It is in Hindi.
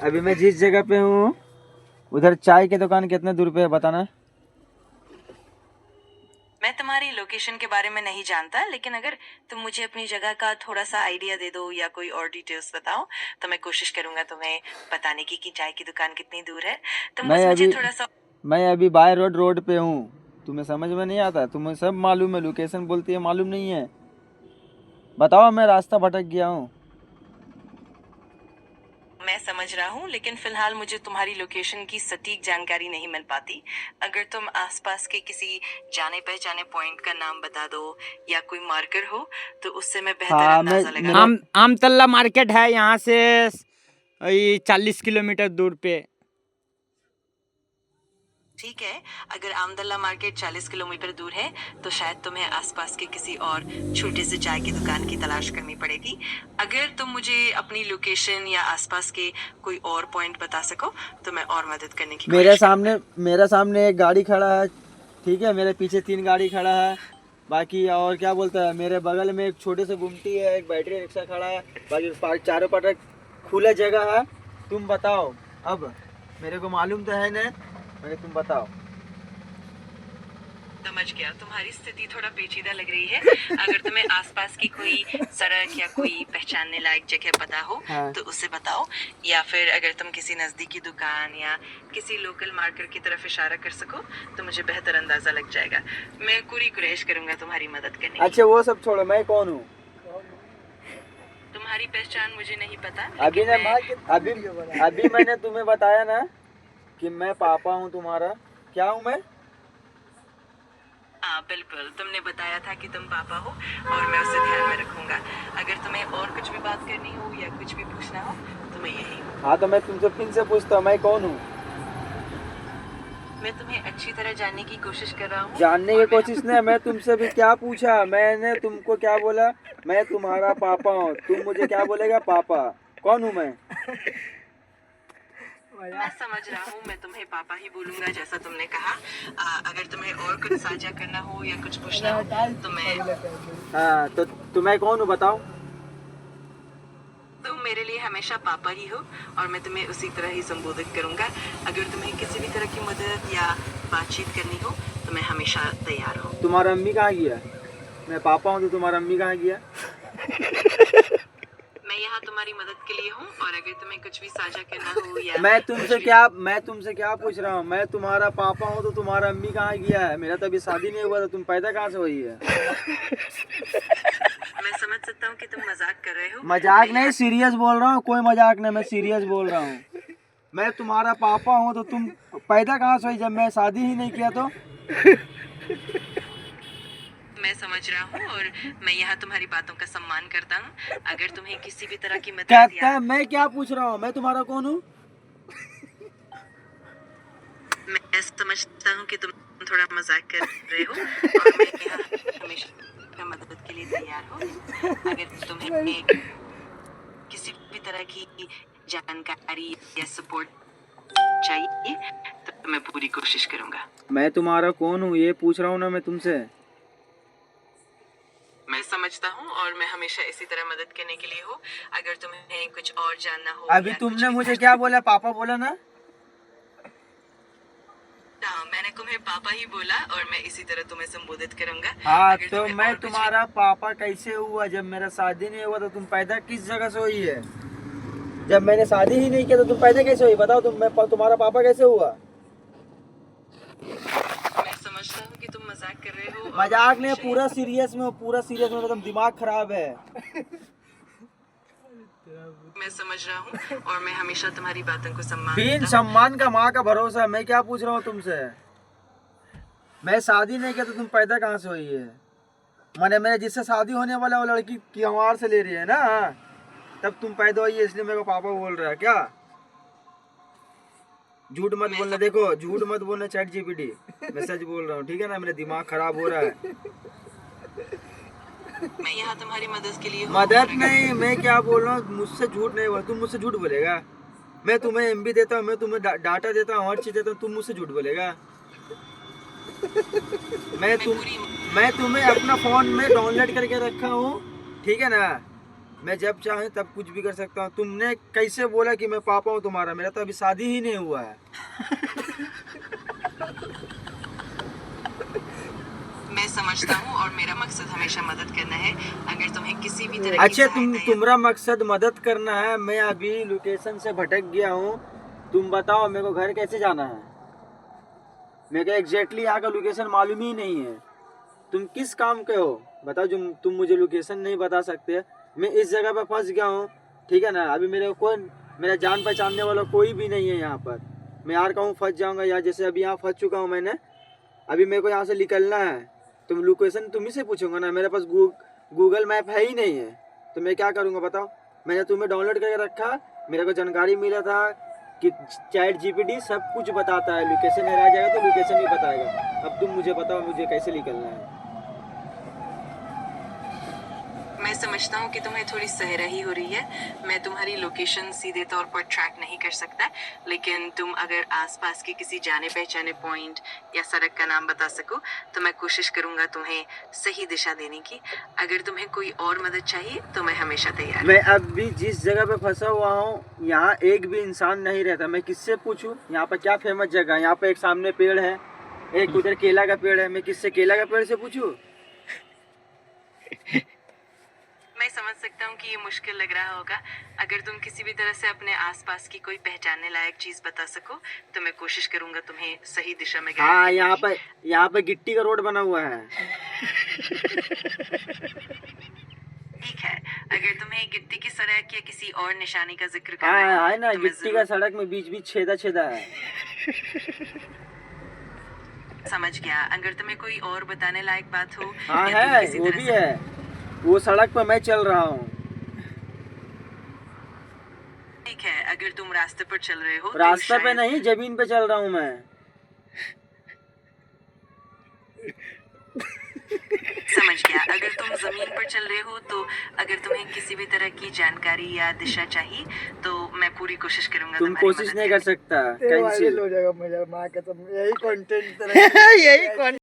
अभी मैं जिस जगह पे हूँ उधर चाय की दुकान कितने दूर पे है बताना। मैं तुम्हारी लोकेशन के बारे में नहीं जानता, लेकिन अगर तुम मुझे अपनी जगह का थोड़ा सा आइडिया दे दो या कोई और डिटेल्स बताओ तो मैं कोशिश करूंगा तुम्हें बताने की कि चाय की दुकान कितनी दूर है। तुम बस मुझे थोड़ा सा। मैं अभी बाय रोड पे हूँ। तुम्हें समझ में नहीं आता? तुम्हें सब मालूम है, लोकेशन बोलती है मालूम नहीं है। बताओ, मैं रास्ता भटक गया हूँ। मैं समझ रहा हूँ, लेकिन फिलहाल मुझे तुम्हारी लोकेशन की सटीक जानकारी नहीं मिल पाती। अगर तुम आसपास के किसी जाने पहचाने पॉइंट का नाम बता दो या कोई मार्कर हो तो उससे मैं बेहतर अंदाजा लगा। आमतल्ला मार्केट है यहाँ से 40 किलोमीटर दूर पे। ठीक है, अगर आमदल्ला मार्केट 40 किलोमीटर दूर है तो शायद तुम्हें आसपास के किसी और छोटे से चाय की दुकान की तलाश करनी पड़ेगी। अगर तुम मुझे अपनी लोकेशन या आसपास के कोई और पॉइंट बता सको तो मैं और मदद करने की मेरे सामने एक गाड़ी खड़ा है, ठीक है, मेरे पीछे 3 गाड़ी खड़ा है। बाकी और क्या बोलता है, मेरे बगल में एक छोटे से गुमटी है, एक बैटरी रिक्शा खड़ा है। बाकी चारों पटक खुला जगह है। तुम बताओ, अब मेरे को मालूम तो है ना, मगर तुम बताओ। समझ गया, तुम्हारी स्थिति थोड़ा पेचीदा लग रही है। अगर तुम्हें आसपास की कोई सड़क या कोई पहचानने लायक जगह पता हो तो उसे बताओ, या फिर अगर तुम किसी नजदीकी दुकान या किसी लोकल मार्केट की तरफ इशारा कर सको तो मुझे बेहतर अंदाजा लग जाएगा। मैं पूरी कोशिश करूंगा तुम्हारी मदद करने की। अच्छा वो सब छोड़ो, मैं कौन हूँ? तुम्हारी पहचान मुझे नहीं पता। अभी मैंने तुम्हें बताया ना कि मैं पापा हूँ तुम्हारा। क्या हूँ मैं? हाँ बिल्कुल, तुमने बताया था कि तुम पापा हो और मैं उसे ध्यान में रखूंगा। अगर तुम्हें और कुछ भी बात करनी हो या कुछ भी पूछना हो तो मैं यही हूँ। हाँ तो मैं तुमसे फिर से पूछता हूँ, मैं कौन हूँ? मैं तुम्हें अच्छी तरह जानने की कोशिश कर रहा हूँ। जानने की कोशिश नहीं, मैं तुमसे भी क्या पूछा? मैंने तुमको क्या बोला? मैं तुम्हारा पापा हूँ। तुम मुझे क्या बोलेगा? पापा। कौन हूँ मैं? मैं समझ रहा हूँ, मैं तुम्हें पापा ही बोलूंगा जैसा तुमने कहा। अगर तुम्हें और कुछ साझा करना हो या कुछ पूछना हो तो मैं। हाँ तो मैं कौन हूँ बताओ? तुम मेरे लिए हमेशा पापा ही हो और मैं तुम्हें उसी तरह ही संबोधित करूंगा। अगर तुम्हें किसी भी तरह की मदद या बातचीत करनी हो तो मैं हमेशा तैयार हूँ। तुम्हारा अम्मी कहाँ गया? मैं पापा हूँ तो तुम्हारा अम्मी कहाँ गया? मैं यहाँ तुम्हारी मदद के लिए हूँ और अगर तुम्हें कुछ भी साझा करना हो या मैं तुमसे क्या पूछ रहा हूँ? मैं तुम्हारा पापा हूँ तो तुम्हारा अम्मी कहाँ गया है? मेरा तो अभी शादी नहीं हुआ, तो तुम पैदा कहाँ से हुई है? मैं समझ सकता हूँ कि तुम मजाक कर रहे हो। मजाक नहीं, सीरियस बोल रहा हूँ। कोई मजाक नहीं, मैं सीरियस बोल रहा हूँ। मैं तुम्हारा पापा हूँ तो तुम पैदा कहाँ से हुई जब मैं शादी ही नहीं किया तो? मैं समझ रहा हूँ और मैं यहाँ तुम्हारी बातों का सम्मान करता हूँ। अगर तुम्हें किसी भी तरह की मदद कहता है मैं क्या पूछ रहा हूँ? मैं तुम्हारा कौन हूँ? मैं समझता हूँ कि तुम थोड़ा मजाक कर रहे हो और मैं यहाँ हमेशा मदद के लिए तैयार हूँ। अगर तुम्हें किसी भी तरह की जानकारी या सपोर्ट चाहिए तो मैं पूरी कोशिश करूंगा। मैं तुम्हारा कौन हूँ ये पूछ रहा हूँ ना मैं तुमसे। मैं समझता हूँ और मैं हमेशा इसी तरह मदद करने के लिए हूँ। अगर तुम्हें कुछ और जानना हो अभी या तुमने मुझे क्या बोला? पापा बोला ना? हाँ, मैंने तुम्हें पापा ही बोला और मैं इसी तरह तुम्हें संबोधित करूंगा। हाँ तो मैं तुम्हारा पापा कैसे हुआ? जब मेरा शादी नहीं हुआ तो तुम पैदा किस जगह से हुई है? जब मैंने शादी ही नहीं किया तो तुम पैदा कैसे हुई? बताओ तुम, मैं तुम्हारा पापा कैसे हुआ? मैं समझता हूँ कि तुम मजाक कर रहे हो। मजाक नहीं, पूरा सीरियस में, एकदम दिमाग खराब है। मैं समझ रहा हूँ और मैं हमेशा तुम्हारी बातों को सम्मान बिन देता हूँ। सम्मान का माँ का भरोसा। मैं क्या पूछ रहा हूँ तुमसे? मैं शादी नहीं किया तो तुम पैदा कहाँ से हुई है? मैंने मेरे जिससे शादी होने वाला वो लड़की की हमार से ले रही है ना, तब तुम पैदा हुई है, इसलिए मेरे को पापा बोल रहा है क्या? झूठ मत बोलना, देखो झूठ मत बोलना चैट जीपीटी, मैं सच बोल रहा हूँ, ठीक है ना? मेरा दिमाग खराब हो रहा है। मैं यहाँ तुम्हारी मदद के लिए हूँ। मदद नहीं, मैं क्या बोल रहा हूँ, मुझसे झूठ नहीं बोल। तुम मुझसे झूठ बोलेगा? मैं तुम्हें एमबी देता हूँ, मैं तुम्हें डाटा देता हूँ, हर चीज देता हूँ, तुम मुझसे झूठ बोलेगा? मैं तुम्हें अपना फोन में डाउनलोड करके रखा हूँ, ठीक है ना? मैं जब चाहे तब कुछ भी कर सकता हूँ। तुमने कैसे बोला कि मैं पापा हूँ तुम्हारा? मेरा तो अभी शादी ही नहीं हुआ है। मैं समझता हूँ और मेरा मकसद हमेशा मदद करना है। अगर तुम्हें किसी भी तरह की अच्छा, सहायता या तुम्हारा मकसद मदद करना है। मैं अभी लोकेशन से भटक गया हूँ। तुम बताओ मेरे को घर कैसे जाना है? मेरे को एग्जैक्टली यहाँ का लोकेशन मालूम ही नहीं है। तुम किस काम के हो बताओ? जो तुम मुझे लोकेशन नहीं बता सकते। मैं इस जगह पे फंस गया हूँ, ठीक है ना। अभी मेरे कोई मेरा जान पहचानने वाला कोई भी नहीं है यहाँ पर। मैं यार कहूँ फंस जाऊँगा, या जैसे अभी यहाँ फंस चुका हूँ मैंने। अभी मेरे को यहाँ से निकलना है। तुम लोकेशन तुम ही से पूछूंगा ना। मेरे पास गूगल मैप है ही नहीं है, तो मैं क्या करूँगा बताओ? मैंने तुम्हें डाउनलोड करके रखा। मेरे को जानकारी मिला था कि चैट जीपीटी सब कुछ बताता है। लोकेशन हरा जाएगा तो लोकेशन ही बताएगा। अब तुम मुझे बताओ मुझे कैसे निकलना है। मैं समझता हूँ कि तुम्हें थोड़ी सहरही हो रही है। मैं तुम्हारी लोकेशन सीधे तौर पर ट्रैक नहीं कर सकता, लेकिन तुम अगर आसपास के किसी जाने पहचाने पॉइंट या सड़क का नाम बता सको तो मैं कोशिश करूंगा तुम्हें सही दिशा देने की। अगर तुम्हें कोई और मदद चाहिए तो मैं हमेशा तैयार। मैं अभी जिस जगह पे फंसा हुआ हूँ यहाँ एक भी इंसान नहीं रहता। मैं किससे पूछूं यहाँ पर क्या फेमस जगह है? यहाँ पे एक सामने पेड़ है, एक उधर केला का पेड़ है। मैं किससे केला का पेड़ से पूछूं? मैं समझ सकता हूँ कि ये मुश्किल लग रहा होगा। अगर तुम किसी भी तरह से अपने आसपास की कोई पहचानने लायक चीज बता सको तो मैं कोशिश करूंगा तुम्हें सही दिशा में गाइड हाँ, करने की। यहाँ पे गिट्टी का रोड बना हुआ है। ठीक है, अगर तुम्हें गिट्टी की सड़क या किसी और निशानी का जिक्र करना हाँ है ना, तो मैं गिट्टी का सड़क में बीच बीच छेदा छेदा है। समझ गया। अगर तुम्हें कोई और बताने लायक बात हो हाँ या तुम है, किसी वो तरह भी से- है। वो सड़क पर मैं चल रहा हूँ। ठीक है, अगर तुम रास्ते पर चल रहे हो तो रास्ता पे शायद- नहीं, जमीन पे चल रहा हूँ मैं। समझ गया। अगर तुम जमीन पर चल रहे हो तो अगर तुम्हें किसी भी तरह की जानकारी या दिशा चाहिए तो मैं पूरी कोशिश करूंगा तुम तुम्हारी कोशिश मदद नहीं करने कर सकता। Viral cancel. हो जाएगा मेरा माँ कसम, यही कंटेंट यही कौन